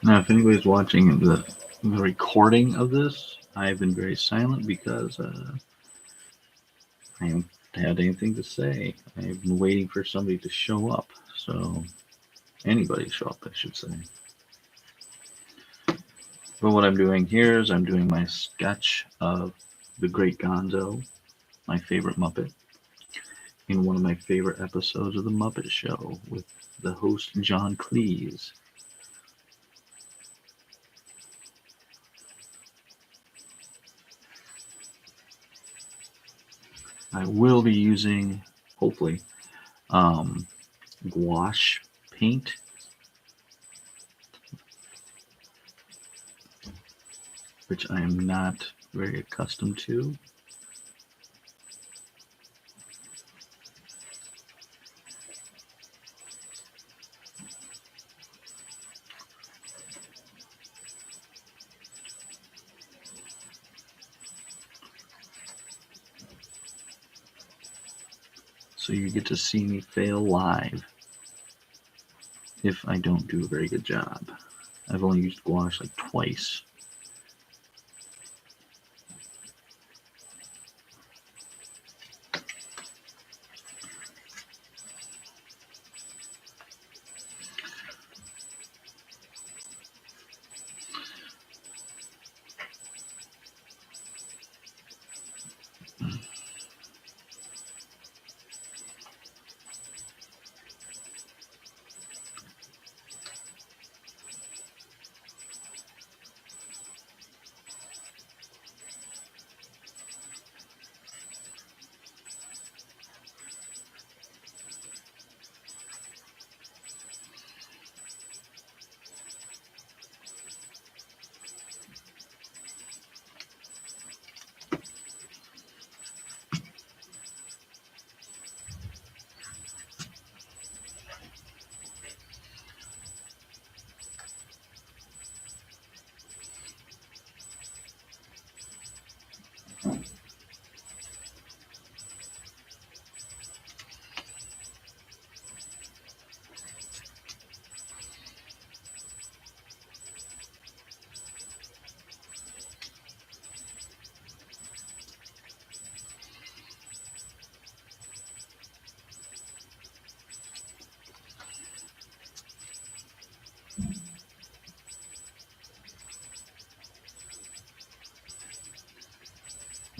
Now, if anybody's watching the recording of this, I've been very silent because I haven't had anything to say. I've been waiting for somebody to show up. So, anybody show up, I should say. But what I'm doing here is I'm doing my sketch of the Great Gonzo, my favorite Muppet, in one of my favorite episodes of The Muppet Show with the host John Cleese. I will be using, hopefully, gouache paint, which I am not very accustomed to. So you get to see me fail live if I don't do a very good job. I've only used gouache like twice.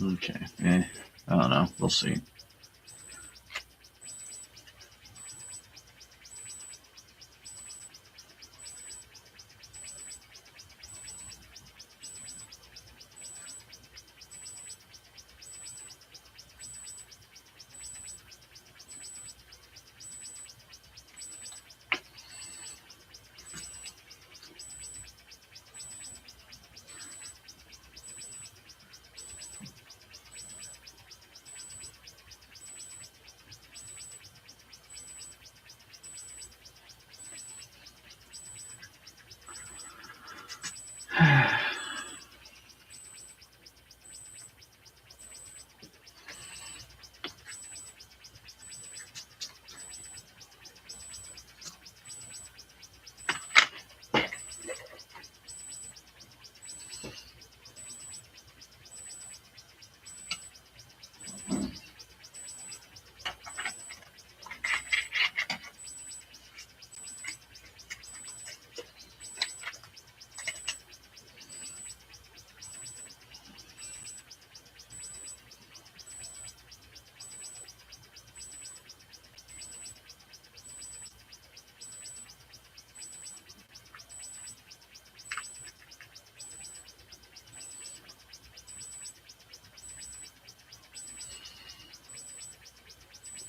Okay, I don't know. We'll see.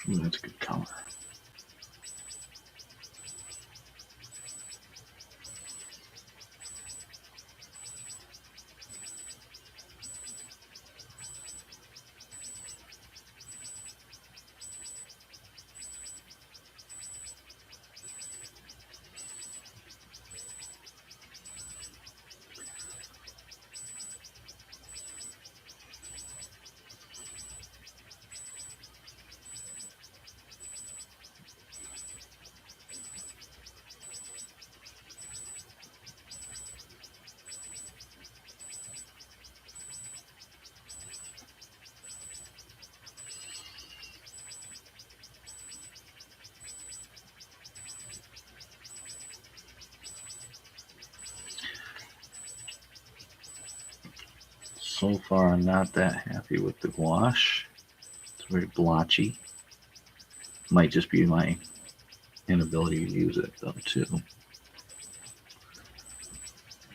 Ooh, that's a good color. So far, I'm not that happy with the gouache. It's very blotchy. Might just be my inability to use it, though, too.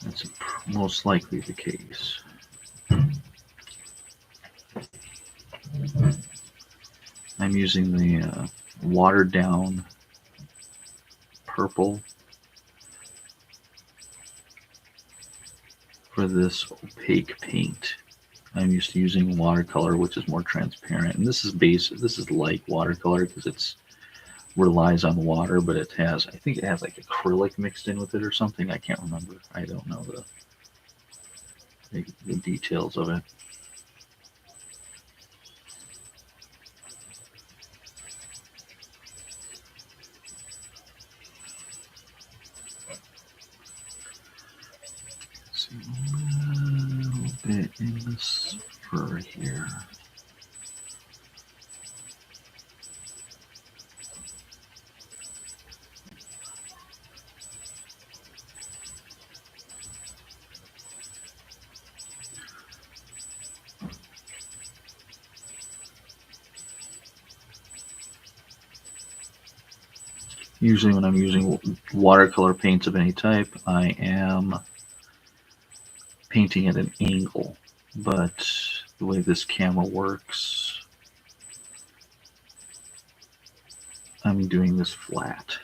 That's most likely the case. I'm using the watered down purple for this opaque paint. I'm used to using watercolor, which is more transparent, and this is like watercolor because it relies on water, but I think it has like acrylic mixed in with it or something. I can't remember. I don't know the details of it. Let's see, a little bit in this fur here. Usually when I'm using watercolor paints of any type, I am painting at an angle, but the way this camera works, I'm doing this flat.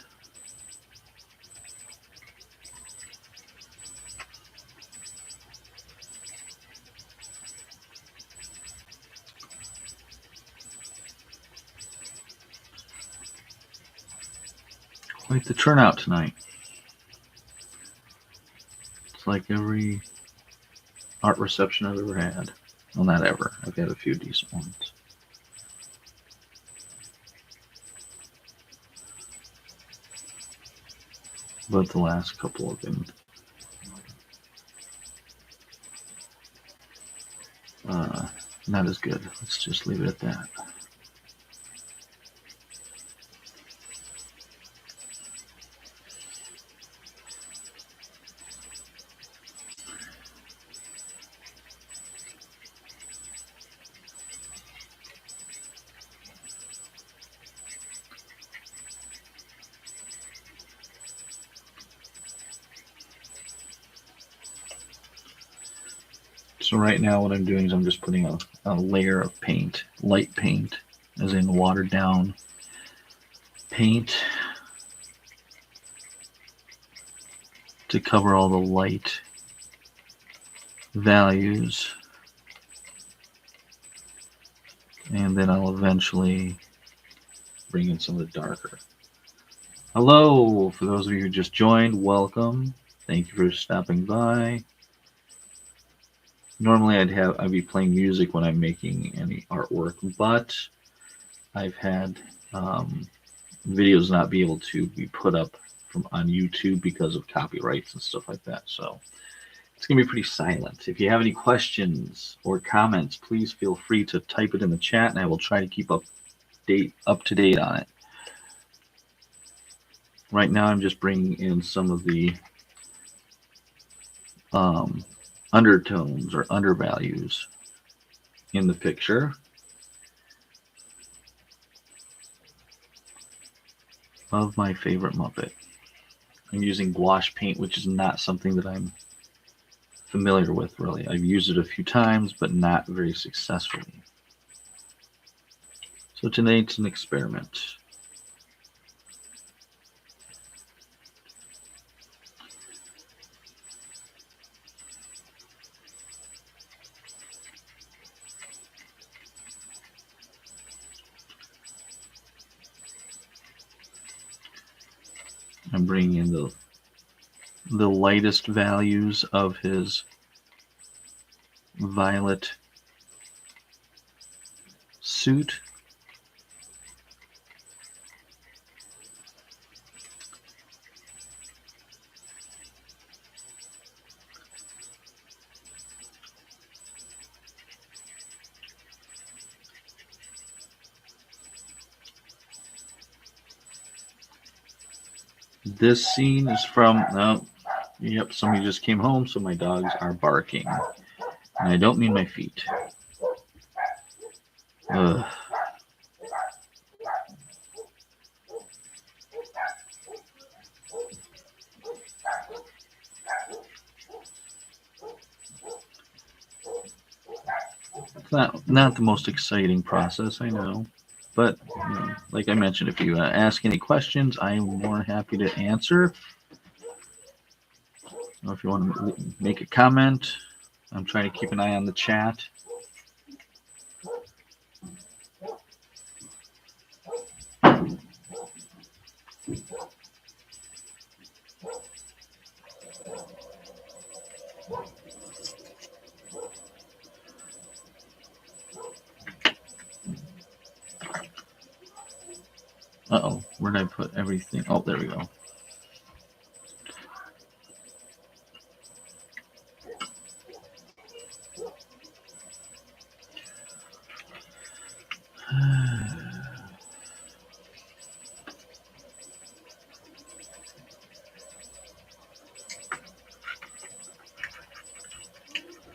Quite the turnout tonight. It's like every art reception I've ever had. Well, not ever. I've had a few decent ones. But the last couple have been not as good. Let's just leave it at that. So right now what I'm doing is I'm just putting a layer of paint, light paint, as in watered down paint to cover all the light values. And then I'll eventually bring in some of the darker. Hello, for those of you who just joined, welcome. Thank you for stopping by. Normally I'd be playing music when I'm making any artwork, but I've had videos not be able to be put up on YouTube because of copyrights and stuff like that. So it's going to be pretty silent. If you have any questions or comments, please feel free to type it in the chat, and I will try to keep up to date on it. Right now I'm just bringing in some of the undertones or undervalues in the picture of my favorite Muppet. I'm using gouache paint, which is not something that I'm familiar with, really. I've used it a few times, but not very successfully. So today it's an experiment. I'm bringing in the lightest values of his violet suit. This scene is from, yep, somebody just came home, so my dogs are barking. And I don't mean my feet. Ugh. It's not the most exciting process, I know. But, like I mentioned, if you ask any questions, I am more happy to answer. Or if you want to make a comment, I'm trying to keep an eye on the chat. Uh-oh, where did I put everything? Oh, there we go.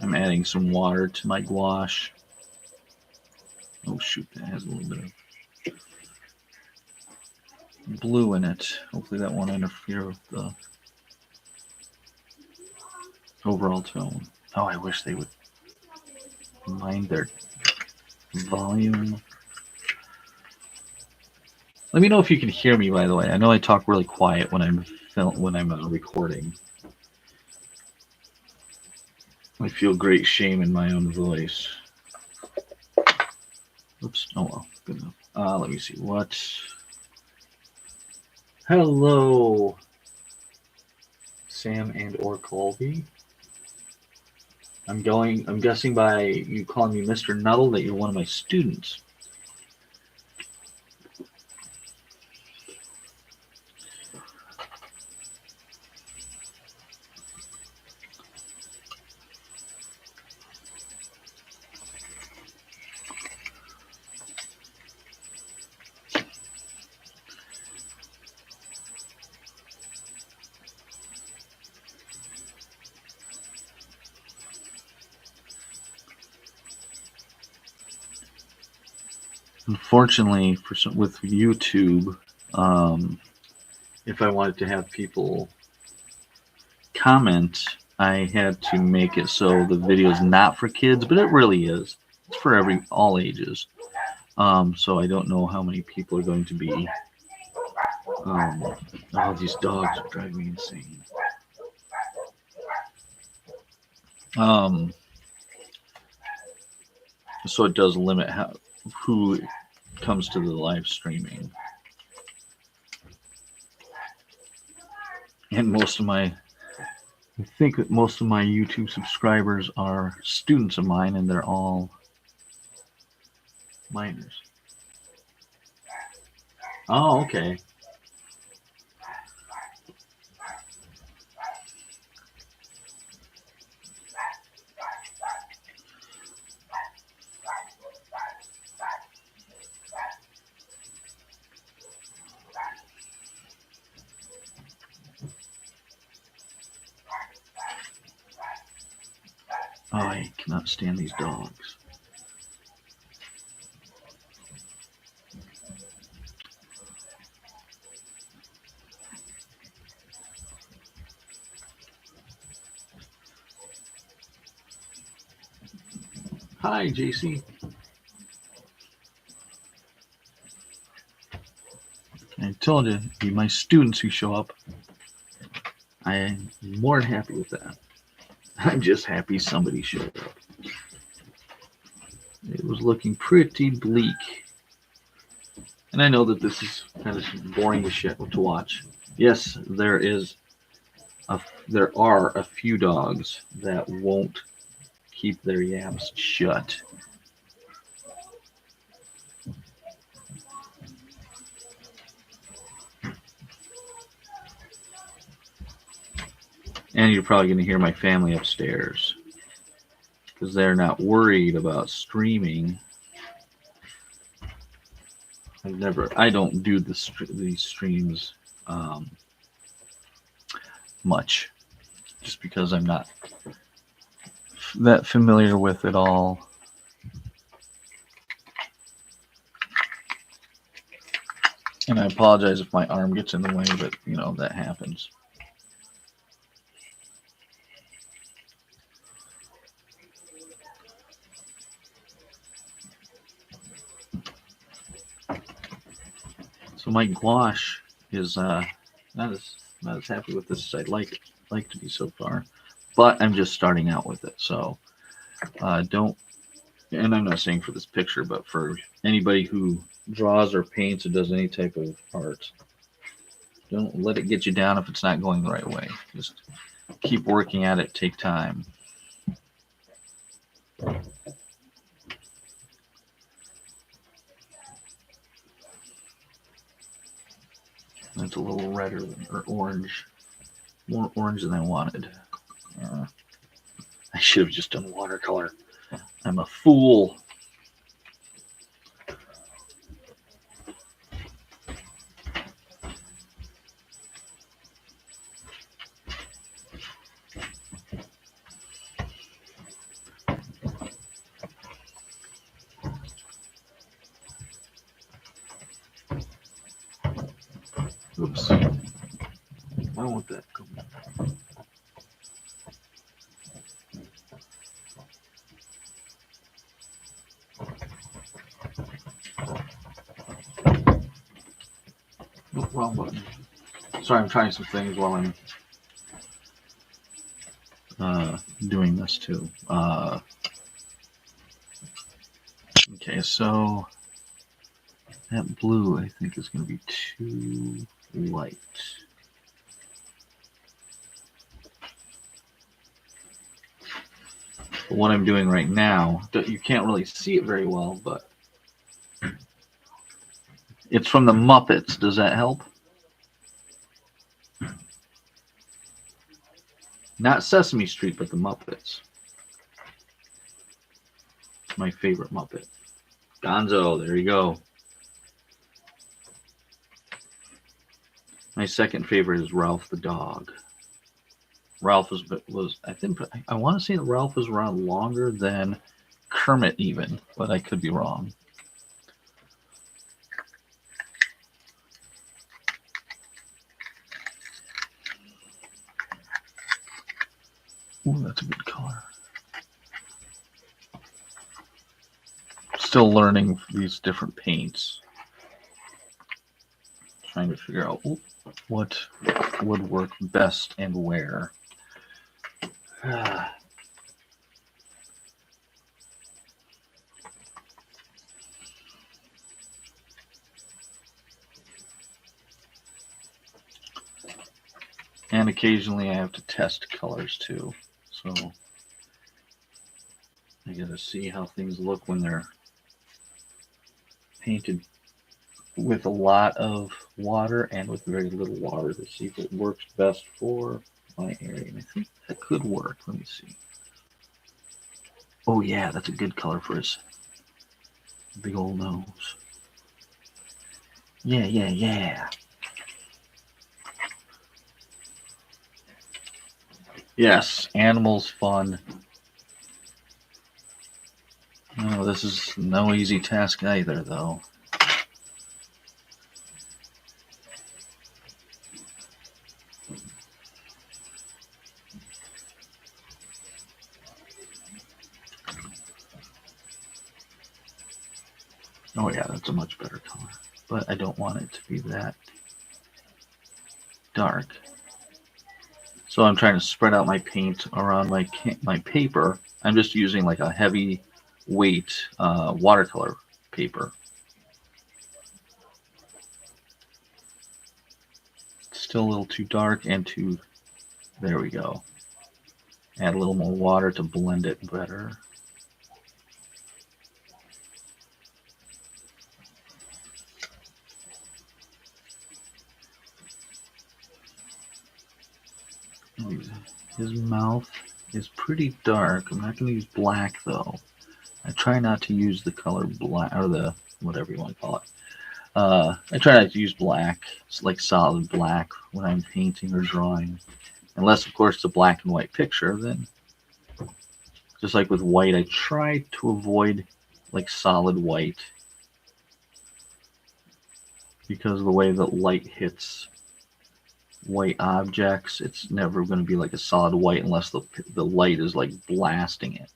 I'm adding some water to my gouache. Oh shoot, that has a little bit of blue in it. Hopefully that won't interfere with the overall tone. Oh, I wish they would mind their volume. Let me know if you can hear me, by the way. I know I talk really quiet when I'm recording. I feel great shame in my own voice. Oops. Oh well, good enough. Let me see. What? Hello, Sam and or Colby. I'm guessing by you calling me Mr. Nuddle that you're one of my students. Unfortunately, with YouTube, if I wanted to have people comment, I had to make it so the video is not for kids, but it really is. It's for all ages. So I don't know how many people are going to be. All these dogs are driving me insane. So it does limit who comes to the live streaming. And I think that most of my YouTube subscribers are students of mine, and they're all minors. Oh, okay. Oh, I cannot stand these dogs. Hi, JC. I told you, my students who show up, I am more than happy with that. I'm just happy somebody showed up. It was looking pretty bleak. And I know that this is kind of boring to watch. Yes, there are a few dogs that won't keep their yaps shut. And you're probably going to hear my family upstairs because they're not worried about streaming. I don't do these streams much just because I'm not that familiar with it all. And I apologize if my arm gets in the way, but you know, that happens. So my gouache is not as happy with this as I'd like to be so far, but I'm just starting out with it. So don't, and I'm not saying for this picture, but for anybody who draws or paints or does any type of art, don't let it get you down if it's not going the right way. Just keep working at it. Take time. That's a little redder or orange, more orange than I wanted. I should have just done watercolor. I'm a fool. Oops. I want that. Oh, wrong button. Sorry, I'm trying some things while I'm doing this too. Okay, so that blue I think is going to be too light. But what I'm doing right now, you can't really see it very well, but it's from the Muppets. Does that help? Not Sesame Street, but the Muppets. It's my favorite Muppet. Gonzo, there you go. My second favorite is Ralph the dog. Ralph was I think I want to say that Ralph was around longer than Kermit even, but I could be wrong. Ooh, that's a good color. Still learning these different paints. Trying to figure out what would work best and where. And occasionally I have to test colors too. So I gotta see how things look when they're painted with a lot of water and with very little water to see if it works best for my area. And I think that could work. Let me see. Oh yeah, that's a good color for his big old nose. Yeah, yeah, yeah. Yes, animals fun. Oh, this is no easy task either, though. Oh yeah, that's a much better color. But I don't want it to be that dark. So I'm trying to spread out my paint around my paper. I'm just using like a heavy weight watercolor paper. Still a little too dark and too, there we go. Add a little more water to blend it better. His mouth is pretty dark. I'm not going to use black though. I try not to use the color black, or the whatever you want to call it. I try not to use black. It's like solid black when I'm painting or drawing. Unless, of course, it's a black and white picture, then Just like with white, I try to avoid like solid white because of the way that light hits white objects. It's never going to be like a solid white unless the light is like blasting it.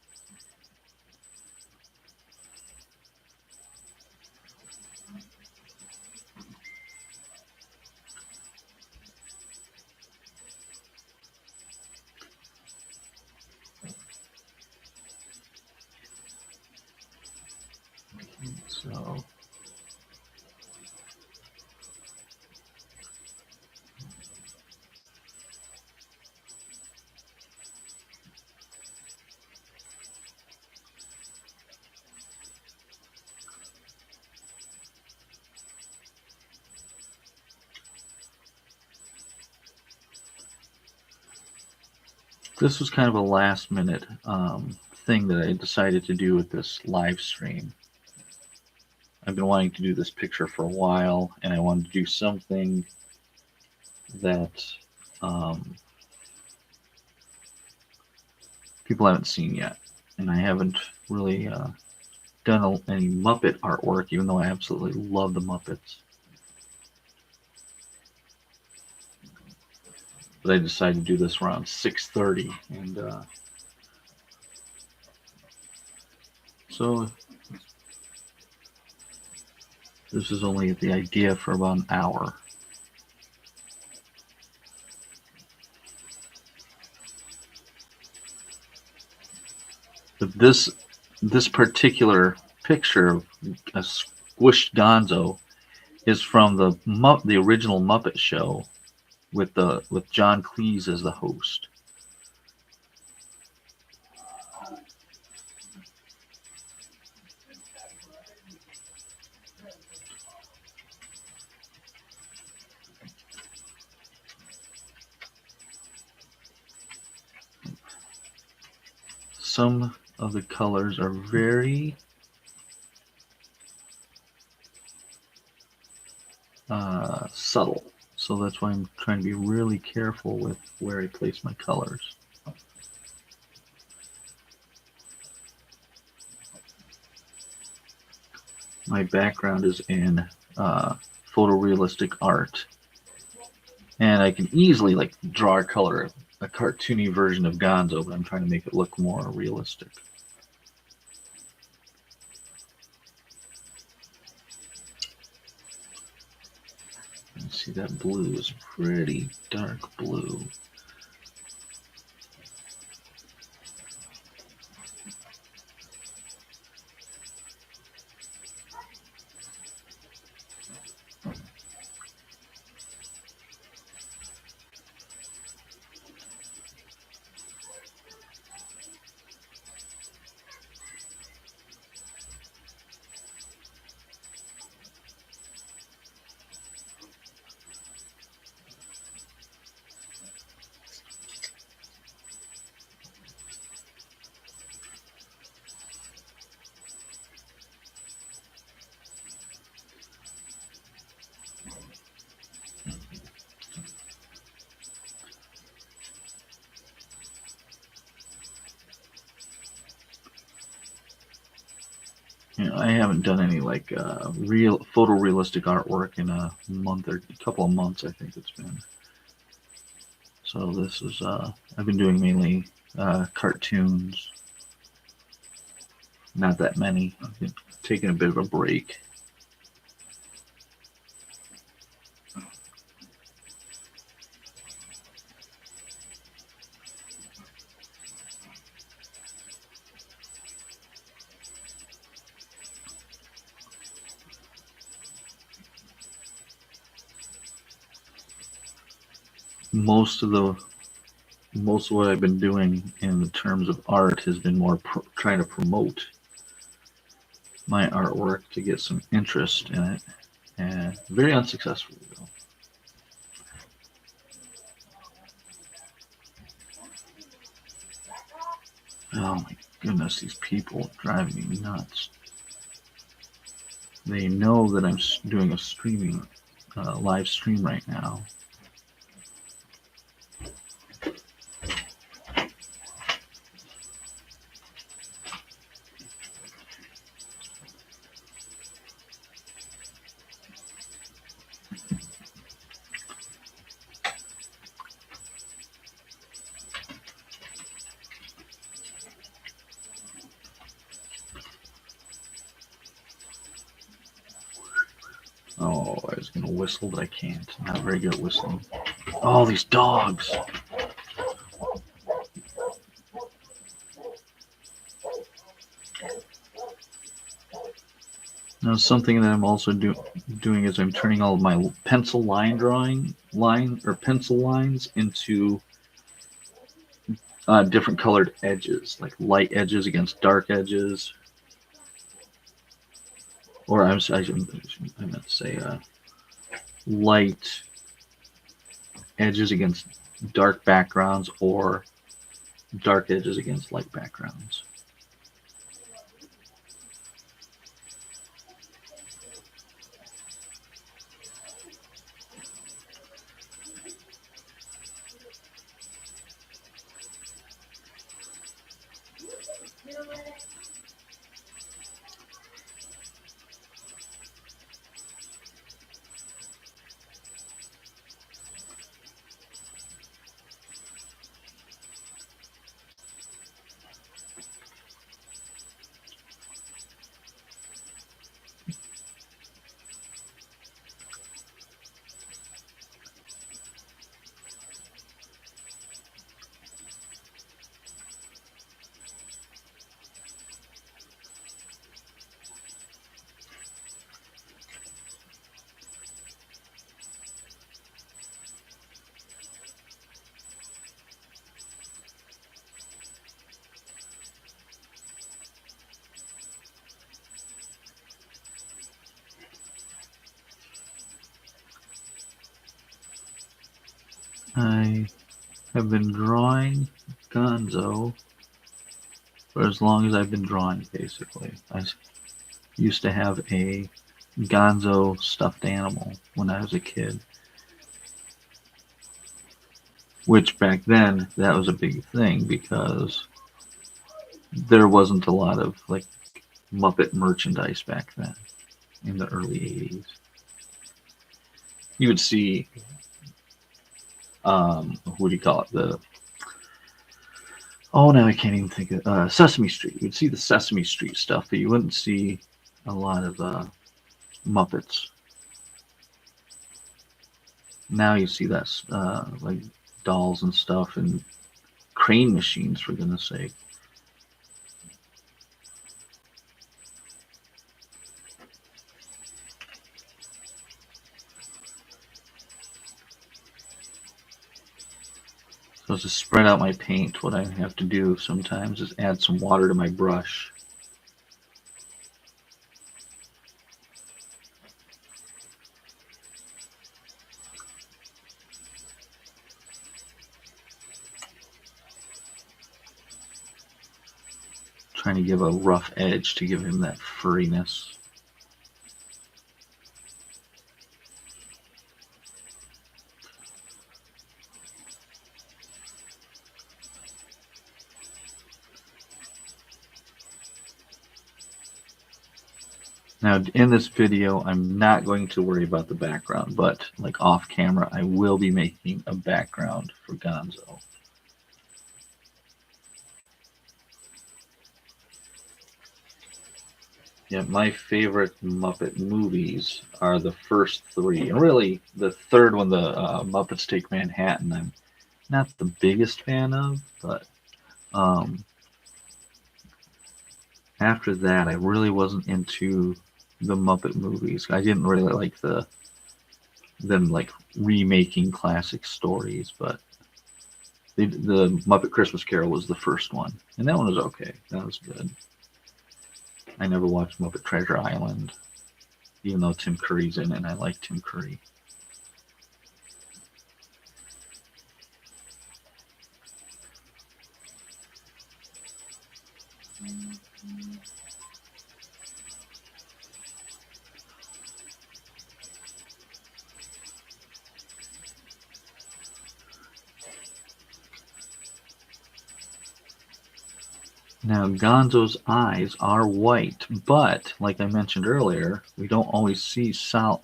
So this was kind of a last minute thing that I decided to do with this live stream. I've been wanting to do this picture for a while, and I wanted to do something that people haven't seen yet. And I haven't really done any Muppet artwork, even though I absolutely love the Muppets. But I decided to do this around 6:30, and so this is only the idea for about an hour. But this particular picture of a squished Gonzo is from the original Muppet Show with John Cleese as the host. Some of the colors are very subtle, so that's why I'm trying to be really careful with where I place my colors. My background is in photorealistic art, and I can easily like draw a color, a cartoony version of Gonzo, but I'm trying to make it look more realistic. See, that blue is pretty dark blue. I haven't done any like real photorealistic artwork in a month or a couple of months, I think it's been. So this is I've been doing mainly cartoons. Not that many. I've been taking a bit of a break. Most of what I've been doing in terms of art has been more trying to promote my artwork to get some interest in it, and very unsuccessfully though. Oh my goodness, these people drive me nuts. They know that I'm doing a streaming, live stream right now. Oh, I was gonna whistle, but I can't. I'm not very good at whistling. Oh, these dogs! Now, something that I'm also doing is I'm turning all of my pencil pencil lines into different colored edges, like light edges against dark edges. Or I meant to say light edges against dark backgrounds, or dark edges against light backgrounds. I have been drawing Gonzo for as long as I've been drawing, basically. I used to have a Gonzo stuffed animal when I was a kid, which back then, that was a big thing because there wasn't a lot of like Muppet merchandise back then in the early 80s. You would see, what do you call it? Now I can't even think of Sesame Street. You'd see the Sesame Street stuff, but you wouldn't see a lot of Muppets. Now you see that like dolls and stuff and crane machines, for goodness sake. So to spread out my paint, what I have to do sometimes is add some water to my brush. Trying to give a rough edge to give him that furriness. Now, in this video, I'm not going to worry about the background, but like off camera, I will be making a background for Gonzo. Yeah, my favorite Muppet movies are the first three, and really the third one, the Muppets Take Manhattan, I'm not the biggest fan of, but after that, I really wasn't into the Muppet movies. I didn't really like them like remaking classic stories, but the Muppet Christmas Carol was the first one, and that one was okay. That was good. I never watched Muppet Treasure Island, even though Tim Curry's in it, and I like Tim Curry. Now, Gonzo's eyes are white, but like I mentioned earlier, we don't always see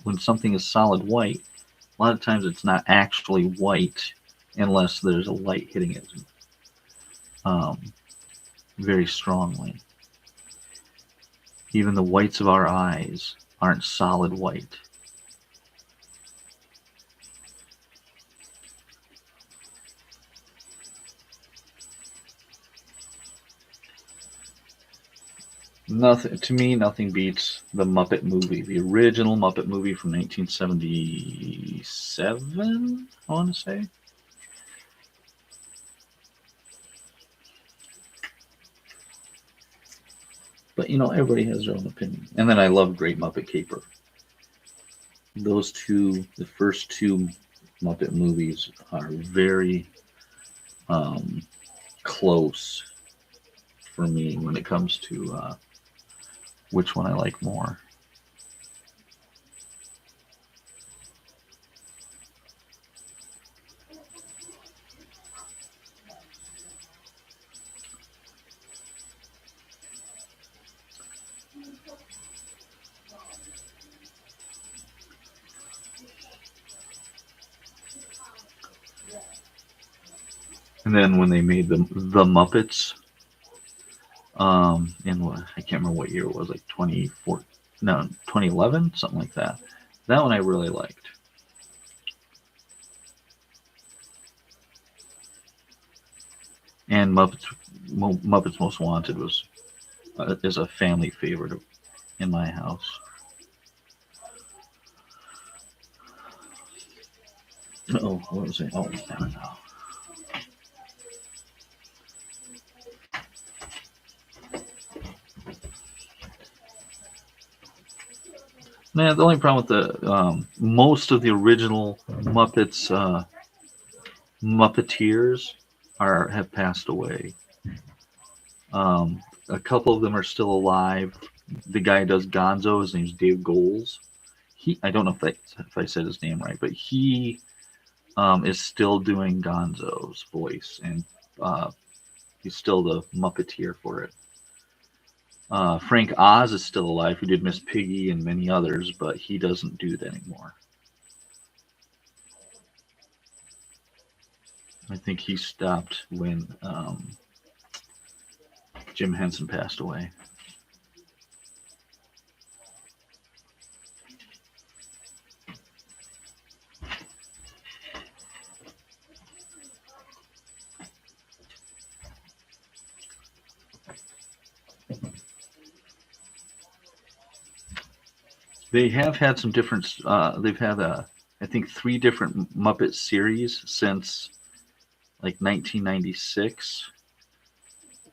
when something is solid white. A lot of times it's not actually white unless there's a light hitting it very strongly. Even the whites of our eyes aren't solid white. Nothing to me. Nothing beats the Muppet movie, the original Muppet movie from 1977. I want to say. But everybody has their own opinion. And then I love Great Muppet Caper. Those two, the first two Muppet movies, are very close for me when it comes to which one I like more. And then when they made the Muppets, in what I can't remember what year it was, like 2014, no, 2011, something like that. That one I really liked. And Muppets Most Wanted is a family favorite in my house. Oh, what was it? Oh, damn it! Oh. Man, the only problem with the most of the original Muppets Muppeteers have passed away. A couple of them are still alive. The guy who does Gonzo, his name's Dave Goles. I don't know if I said his name right, but he is still doing Gonzo's voice, and uh, he's still the Muppeteer for it. Frank Oz is still alive, who did Miss Piggy and many others, but he doesn't do that anymore. I think he stopped when Jim Henson passed away. They have had some different. They've had I think 3 different Muppet series since like 1996.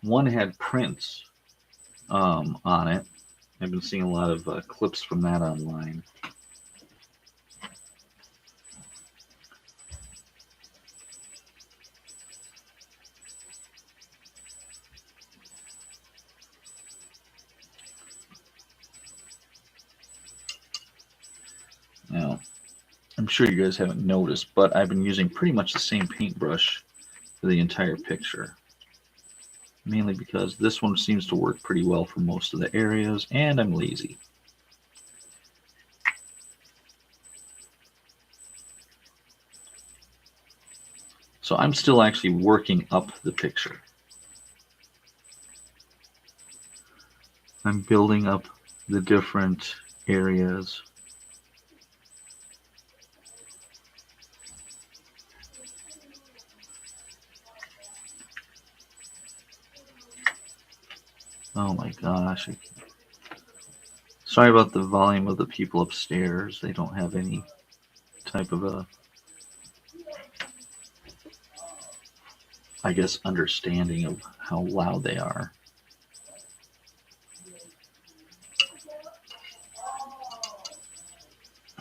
One had Prince on it. I've been seeing a lot of clips from that online. Now, I'm sure you guys haven't noticed, but I've been using pretty much the same paintbrush for the entire picture. Mainly because this one seems to work pretty well for most of the areas, and I'm lazy. So I'm still actually working up the picture. I'm building up the different areas. Oh my gosh. Sorry about the volume of the people upstairs. They don't have any type of I guess, understanding of how loud they are.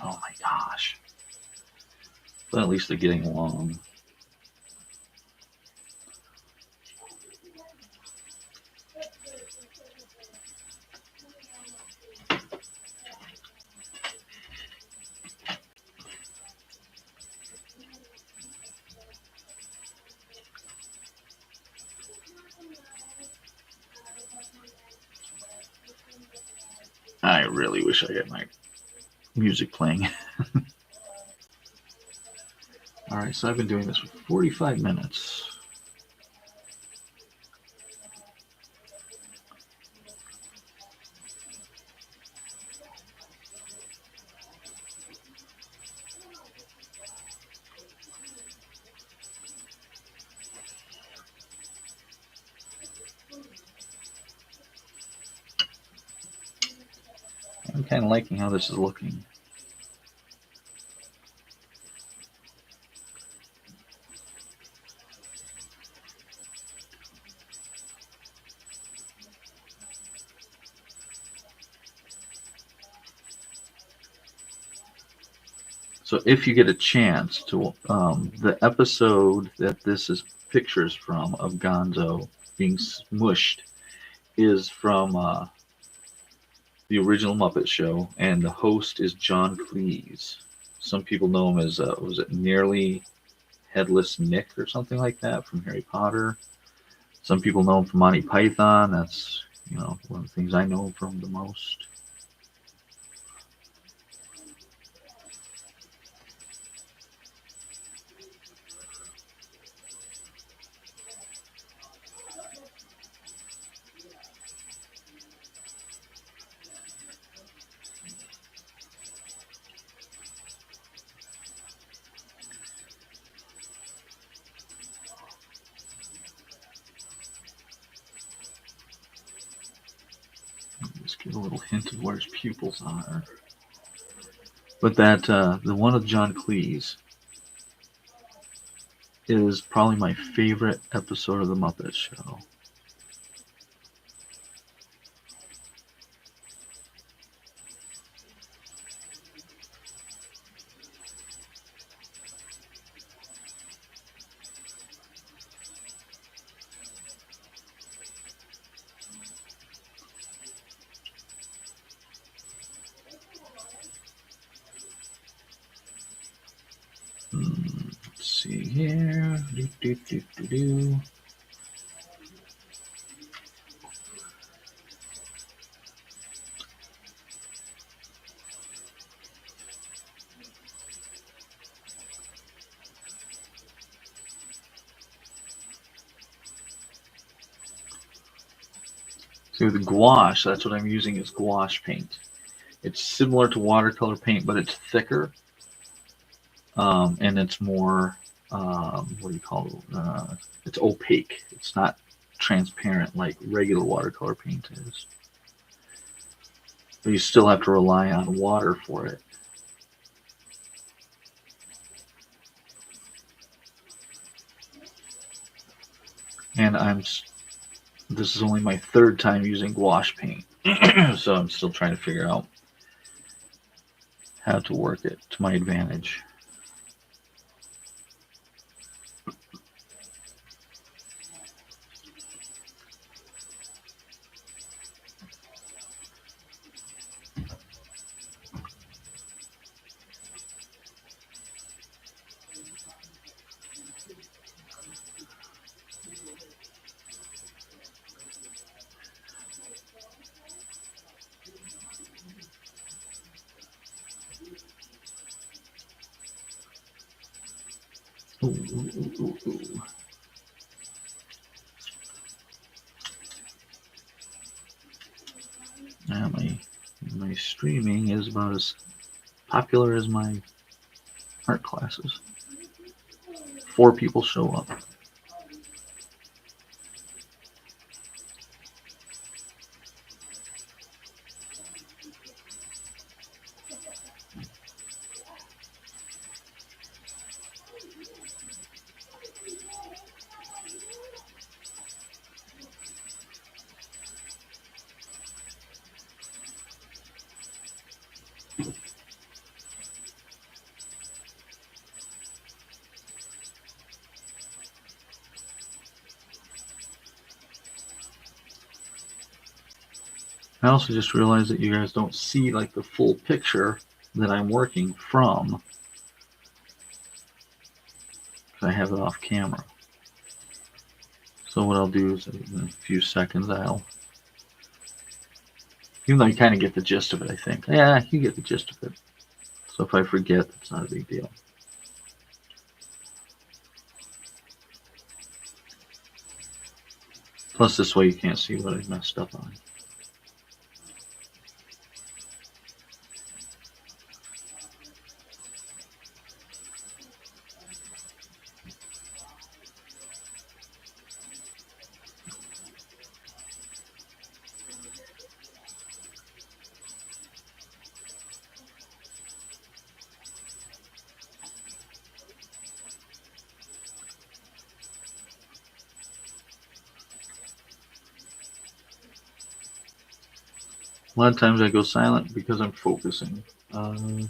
Oh my gosh. But at least they're getting along. I really wish I had my music playing. Alright, so I've been doing this for 45 minutes. I'm kind of liking how this is looking. So if you get a chance to, the episode that this is pictures from of Gonzo being smushed is from the original Muppet Show, and the host is John Cleese. Some people know him as, was it Nearly Headless Nick or something like that from Harry Potter. Some people know him from Monty Python. That's, one of the things I know him from the most. Just give a little hint of where his pupils are. But that, the one of John Cleese is probably my favorite episode of the Muppet Show. Let's see here. See, with the gouache, that's what I'm using is gouache paint. It's similar to watercolor paint, but it's thicker, and it's more, what do you call it? It's opaque. It's not transparent like regular watercolor paint is. But you still have to rely on water for it. And this is only my third time using gouache paint, so I'm still trying to figure out how to work it to my advantage. Ooh. Now my streaming is about as popular as my art classes. 4 people show up. I also just realized that you guys don't see like the full picture that I'm working from, because I have it off camera. So what I'll do is in a few seconds even though you kind of get the gist of it, I think. Yeah, you get the gist of it. So if I forget, that's not a big deal. Plus this way you can't see what I messed up on. A lot of times I go silent because I'm focusing. Well,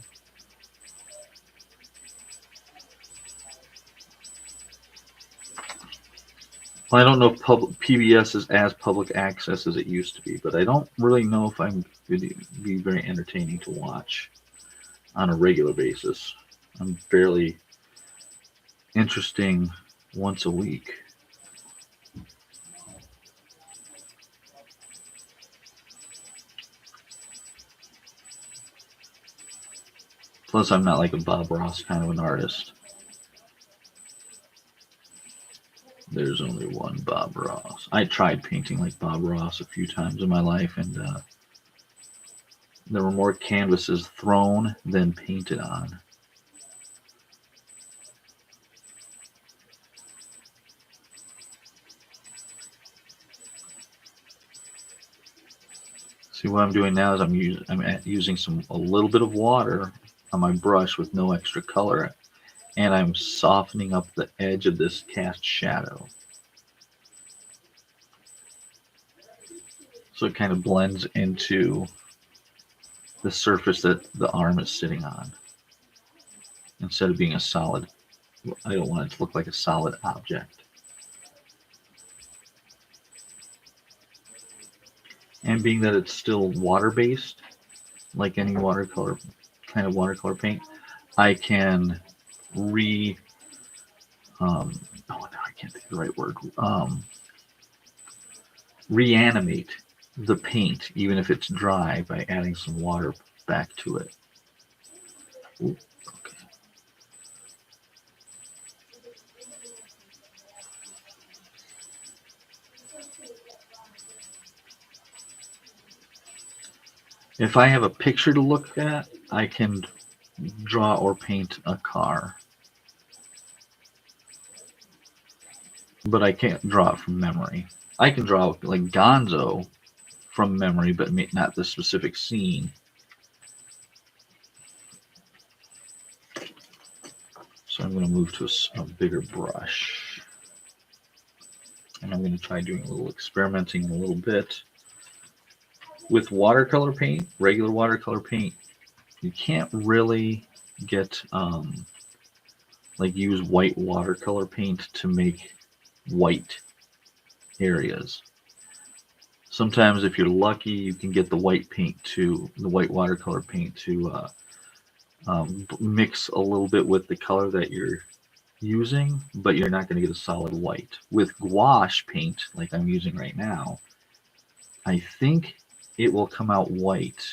I don't know if PBS is as public access as it used to be, but I don't really know if I'm going to be very entertaining to watch on a regular basis. I'm fairly interesting once a week. Plus, I'm not like a Bob Ross kind of an artist. There's only one Bob Ross. I tried painting like Bob Ross a few times in my life, and there were more canvases thrown than painted on. See, what I'm doing now is I'm using a little bit of water on my brush with no extra color, and I'm softening up the edge of this cast shadow. So it kind of blends into the surface that the arm is sitting on. Instead of being a solid, I don't want it to look like a solid object. And being that it's still water-based, like any watercolor, kind of watercolor paint, I can oh, now I can't think of the right word, reanimate the paint, even if it's dry, by adding some water back to it. Ooh, okay. If I have a picture to look at, I can draw or paint a car. But I can't draw it from memory. I can draw like Gonzo from memory, but not the specific scene. So I'm going to move to a bigger brush. And I'm going to try doing a little experimenting a little bit. With watercolor paint, regular watercolor paint, you can't really get like use white watercolor paint to make white areas. Sometimes if you're lucky, you can get the white watercolor paint to mix a little bit with the color that you're using, but you're not going to get a solid white. With gouache paint, like I'm using right now, I think it will come out white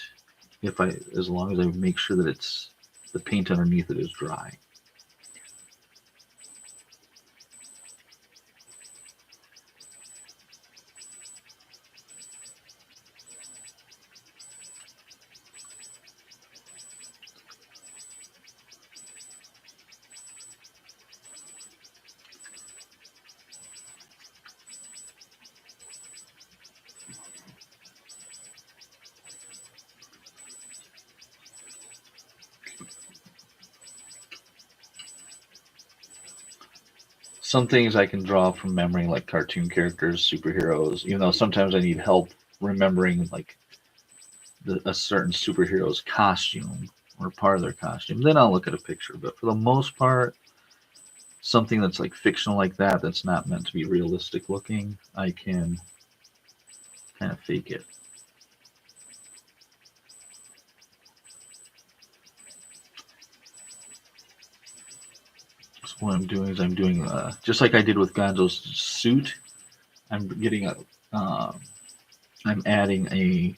as long as I make sure that the paint underneath it is dry. Some things I can draw from memory, like cartoon characters, superheroes, even though sometimes I need help remembering like a certain superhero's costume or part of their costume. Then I'll look at a picture. But for the most part, something that's like fictional like that's not meant to be realistic looking, I can kind of fake it. So what I'm doing is I'm doing just like I did with Gonzo's suit. I'm getting I'm adding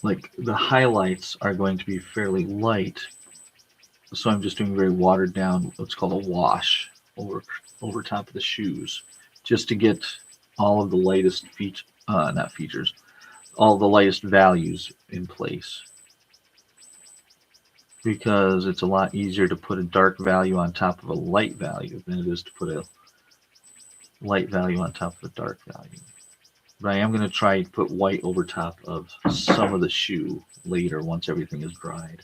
like the highlights are going to be fairly light, so I'm just doing very watered down, what's called a wash over top of the shoes, just to get all of the lightest not features, all the lightest values in place. Because it's a lot easier to put a dark value on top of a light value than it is to put a light value on top of a dark value. But I am going to try to put white over top of some of the shoe later once everything is dried.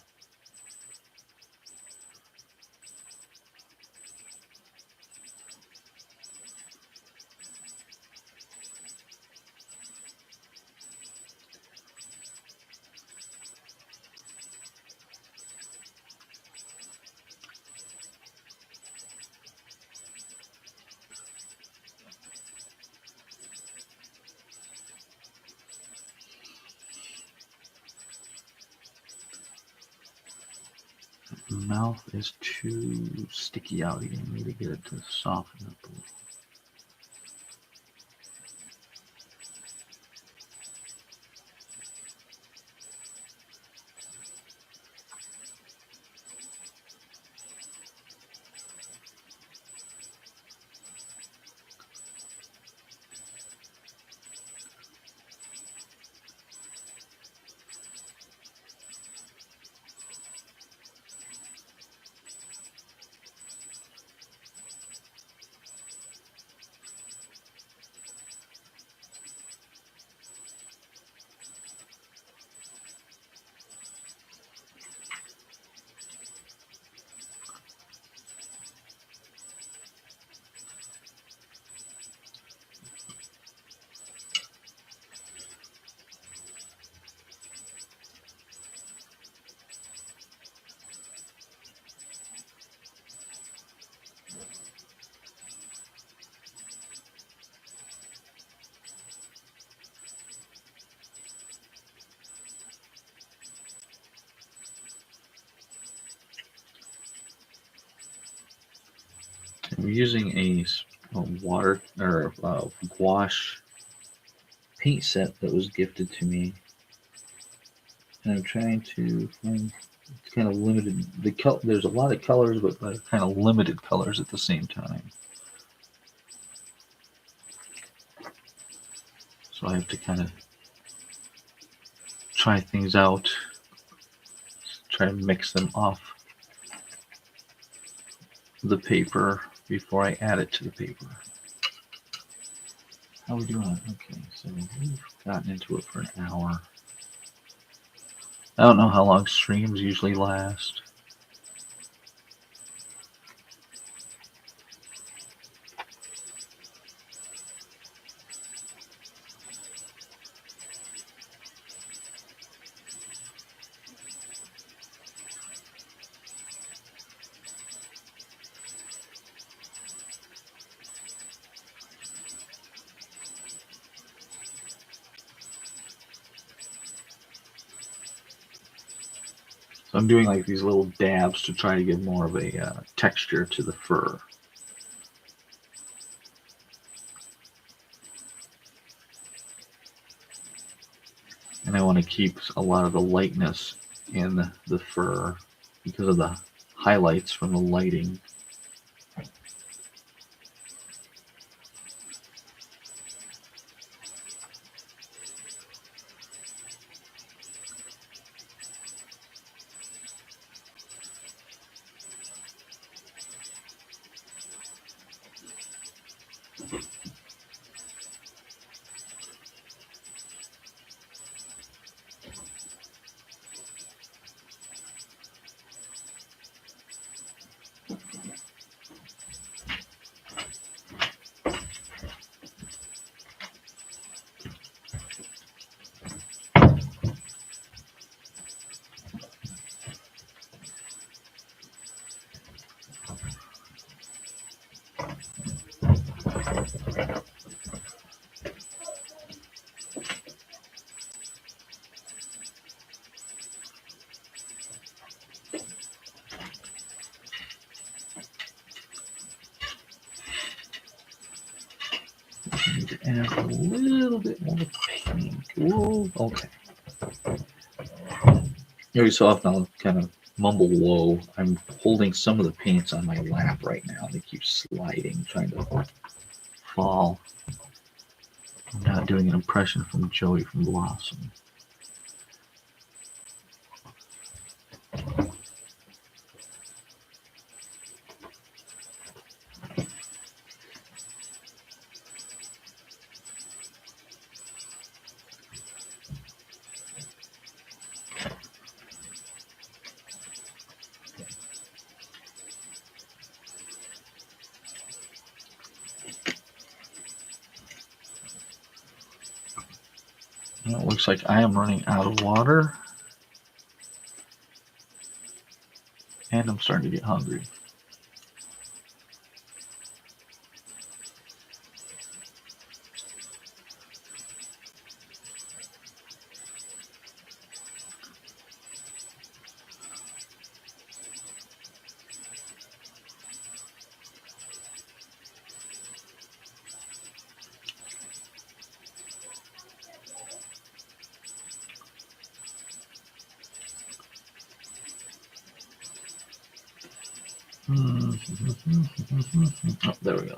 mouth is too sticky out. You need to get it to soften up a little. I'm using a water or gouache paint set that was gifted to me, and I'm trying to find. It's kind of limited. There's a lot of colors, but they're kind of limited colors at the same time. So I have to kind of try things out, try to mix them off the paper before I add it to the paper. How are we doing? Okay, so we've gotten into it for an hour. I don't know how long streams usually last. So I'm doing like these little dabs to try to give more of a texture to the fur. And I want to keep a lot of the lightness in the fur because of the highlights from the lighting. And a little bit more pink. Whoa, okay. Every so often I'll kind of mumble low. I'm holding some of the paints on my lap right now. They keep sliding, trying to fall. I'm not doing an impression from Joey from Blossom. Well, it looks like I am running out of water. And I'm starting to get hungry. Oh, there we go.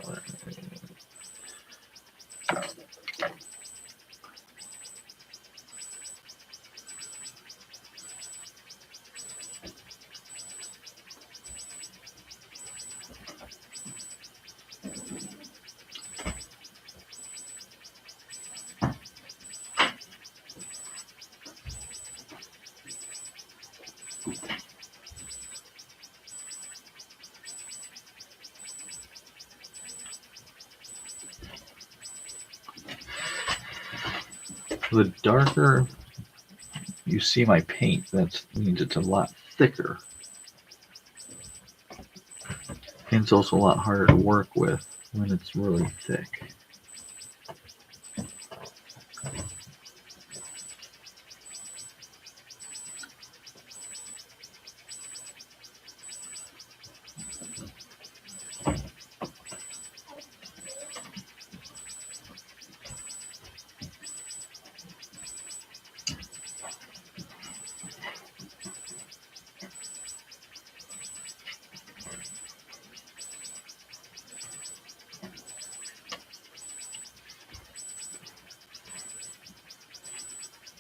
The darker you see my paint, that means it's a lot thicker. And it's also a lot harder to work with when it's really thick.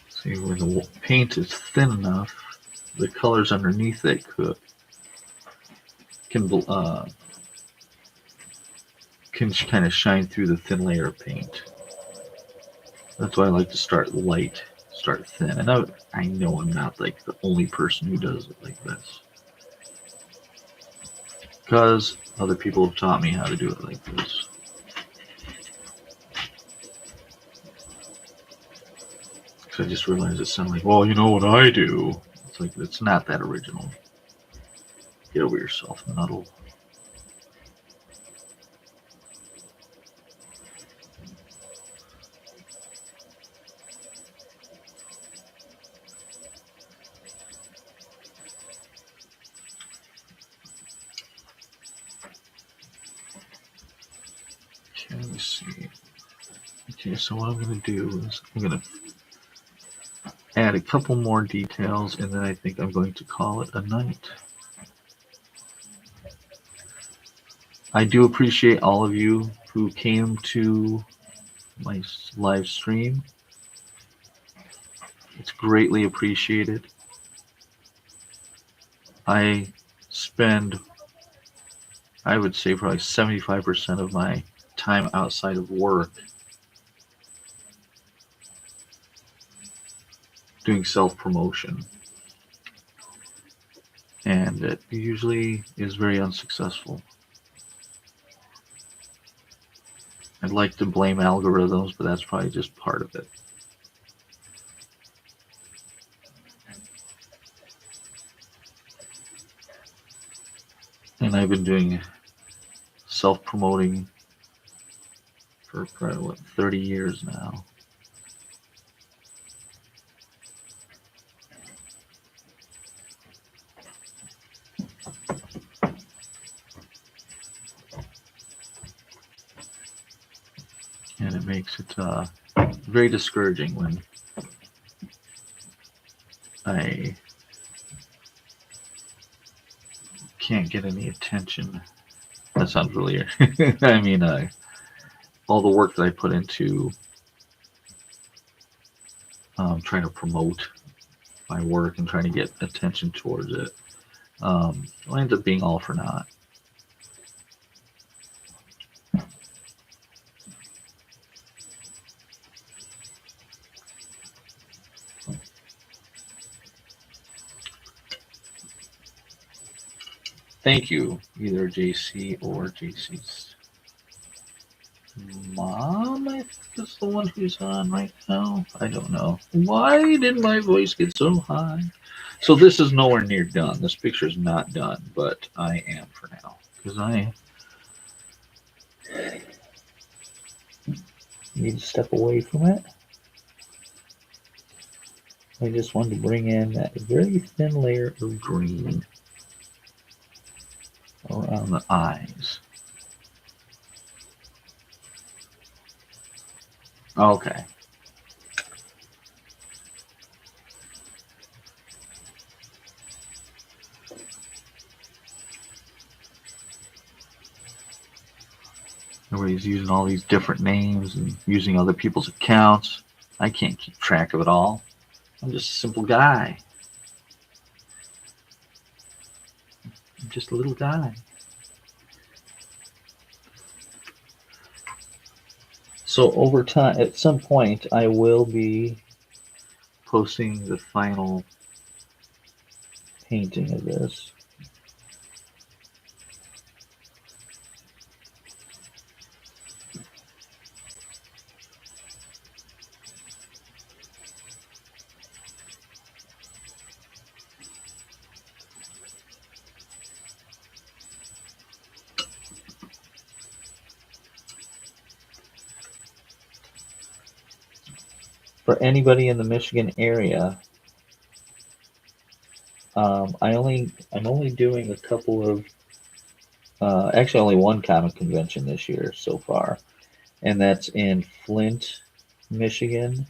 See, when the paint is thin enough, the colors underneath it can kind of shine through the thin layer of paint. That's why I like to start light, start thin. And I know I'm not like the only person who does it like this, because other people have taught me how to do it like this. Because I just realized it sounded like, well, you know what I do. It's like, it's not that original. Get over yourself, Nuddle. Okay, let me see. Okay, so what I'm going to do is I'm going to add a couple more details, and then I think I'm going to call it a night. I do appreciate all of you who came to my live stream. It's greatly appreciated. I spend, I would say, probably 75% of my time outside of work doing self-promotion. And it usually is very unsuccessful. I'd like to blame algorithms, but that's probably just part of it. And I've been doing self-promoting for probably, 30 years now. And it makes it very discouraging when I can't get any attention. That sounds really I mean, all the work that I put into trying to promote my work and trying to get attention towards it, it ends up being all for naught. Thank you, either JC or JC's mom, I think is the one who's on right now. I don't know. Why did my voice get so high? So this is nowhere near done. This picture is not done, but I am for now. Because I need to step away from it. I just wanted to bring in that very thin layer of green around the eyes. Okay. Everybody's using all these different names and using other people's accounts. I can't keep track of it all. I'm just a simple guy. I'm just a little guy. So over time, at some point, I will be posting the final painting of this. For anybody in the Michigan area, I'm only doing a couple of actually only one comic convention this year so far, and that's in Flint, Michigan,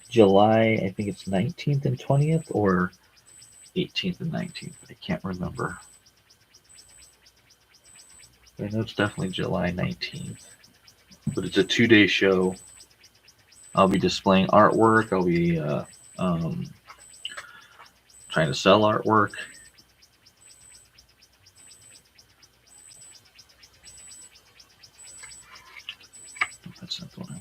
July. I think it's 19th and 20th, or 18th and 19th. I can't remember. I know it's definitely July 19th, but it's a 2-day show. I'll be displaying artwork. I'll be um, trying to sell artwork. That's not the one I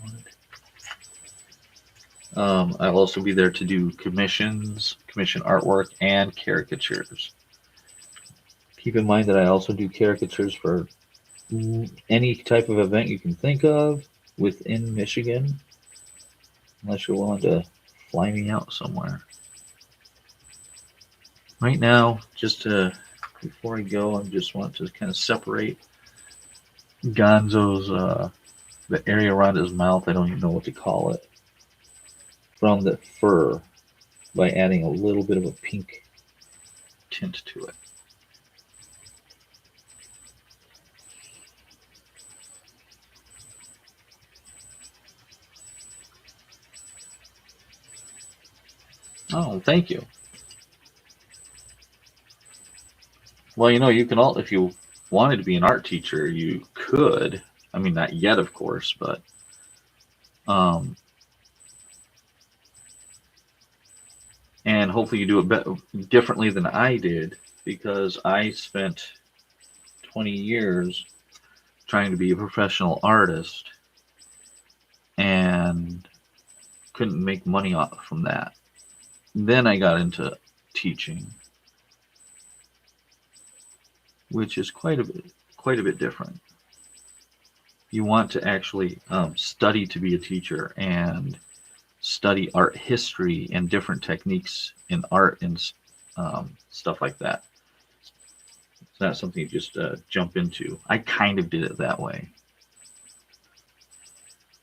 wanted. I'll also be there to do commission artwork, and caricatures. Keep in mind that I also do caricatures for any type of event you can think of within Michigan, unless you're willing to fly me out somewhere. Right now, before I go, I just want to kind of separate Gonzo's, the area around his mouth, I don't even know what to call it, from the fur by adding a little bit of a pink tint to it. Oh, thank you. Well, you can all, if you wanted to be an art teacher, you could. I mean, not yet, of course, but um, and hopefully you do it differently than I did, because I spent 20 years trying to be a professional artist and couldn't make money off from that. Then I got into teaching, which is quite a bit different. You want to actually study to be a teacher and study art history and different techniques in art and stuff like that. It's not something you just jump into. I kind of did it that way,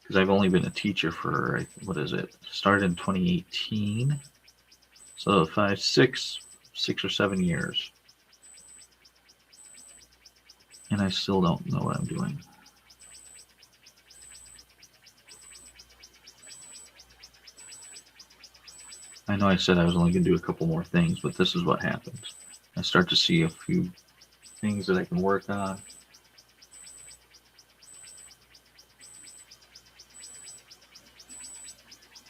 because I've only been a teacher for, what is it? Started in 2018, so 6 or 7 years, and I still don't know what I'm doing. I know I said I was only going to do a couple more things, but this is what happens. I start to see a few things that I can work on.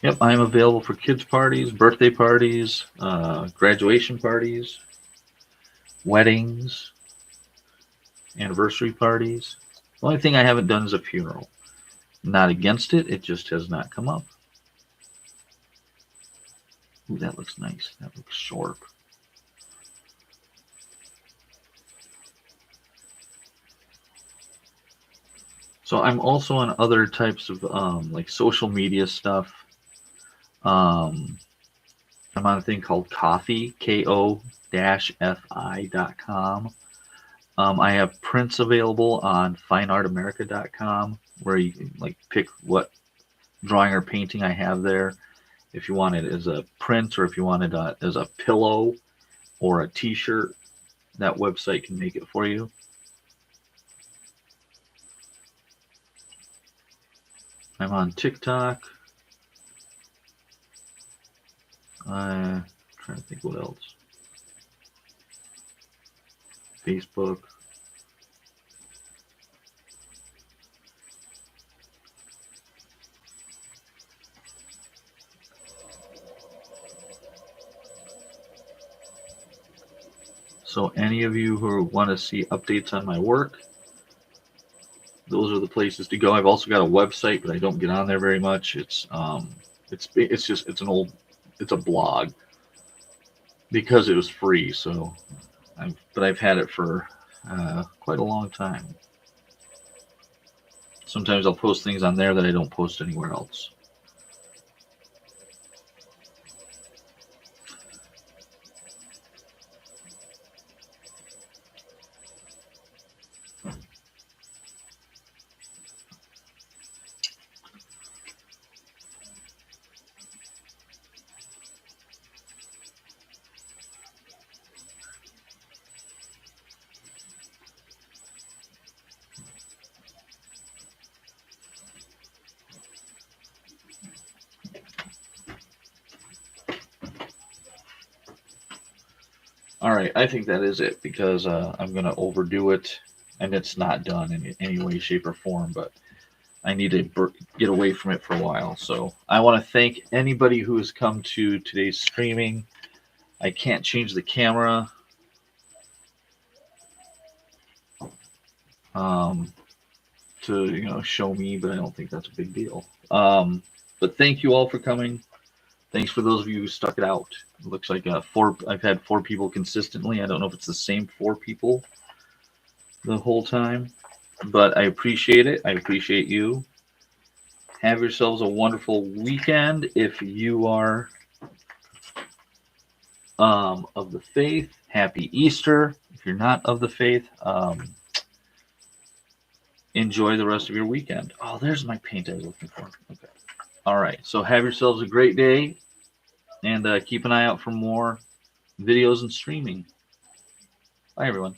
Yep, I'm available for kids' parties, birthday parties, graduation parties, weddings, anniversary parties. The only thing I haven't done is a funeral. Not against it, it just has not come up. Ooh, that looks nice. That looks sharp. So I'm also on other types of like social media stuff. I'm on a thing called Ko-fi, ko-fi.com. I have prints available on fineartamerica.com, where you can like pick what drawing or painting I have there. If you want it as a print, or if you want it as a pillow or a t-shirt, that website can make it for you. I'm on TikTok. I'm trying to think what else. Facebook. So any of you who want to see updates on my work, those are the places to go. I've also got a website, but I don't get on there very much. It's a blog because it was free. So, but I've had it for quite a long time. Sometimes I'll post things on there that I don't post anywhere else. All right, I think that is it because I'm going to overdo it and it's not done in any way, shape, or form, but I need to get away from it for a while. So I want to thank anybody who has come to today's streaming. I can't change the camera. To show me, but I don't think that's a big deal. But thank you all for coming. Thanks for those of you who stuck it out. It looks like I've had 4 people consistently. I don't know if it's the same 4 people the whole time, but I appreciate it. I appreciate you. Have yourselves a wonderful weekend. If you are of the faith, happy Easter. If you're not of the faith, enjoy the rest of your weekend. Oh, there's my paint I was looking for. Okay. All right. So have yourselves a great day, and keep an eye out for more videos and streaming. Bye, everyone.